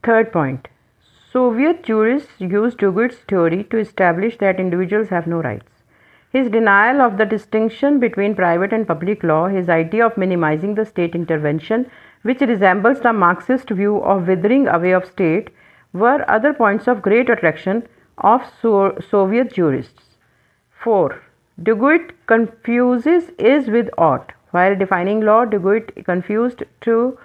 Third point. Soviet jurists used Duguit's theory to establish that individuals have no rights. His denial of the distinction between private and public law, his idea of minimizing the state intervention, which resembles the Marxist view of withering away of state, were other points of great attraction of Soviet jurists. 4. Duguit confuses is with ought. While defining law, Duguit confused to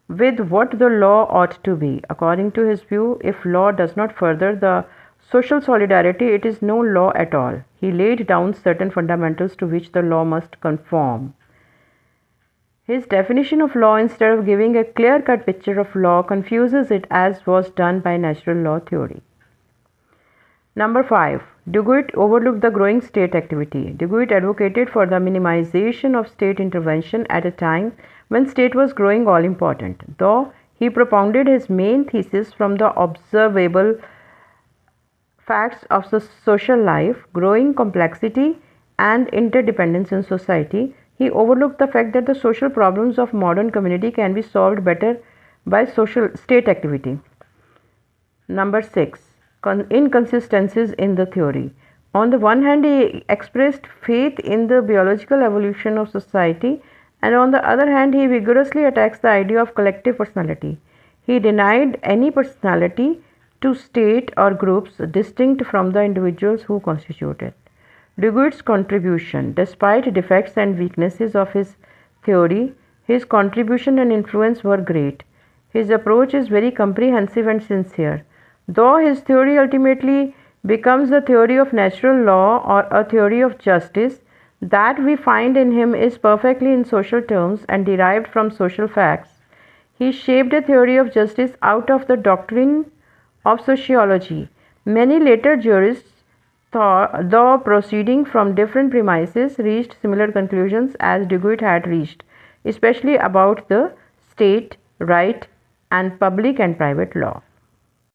with what the law ought to be. According to his view, if law does not further the social solidarity, it is no law at all. He laid down certain fundamentals to which the law must conform. His definition of law, instead of giving a clear-cut picture of law, confuses it, as was done by natural law theory. Number 5. Duguit overlooked the growing state activity. Duguit advocated for the minimization of state intervention at a time when state was growing all important, though he propounded his main thesis from the observable facts of the social life, growing complexity and interdependence in society. He overlooked the fact that the social problems of modern community can be solved better by social state activity. Number 6. Inconsistencies in the theory. On the one hand, he expressed faith in the biological evolution of society, and on the other hand, he vigorously attacks the idea of collective personality. He denied any personality to state or groups distinct from the individuals who constitute it. Duguit's contribution. Despite defects and weaknesses of his theory, his contribution and influence were great. His approach is very comprehensive and sincere. Though his theory ultimately becomes the theory of natural law or a theory of justice, that we find in him is perfectly in social terms and derived from social facts. He shaped a theory of justice out of the doctrine of sociology. Many later jurists, though proceeding from different premises, reached similar conclusions as Duguit had reached, especially about the state, right, and public and private law.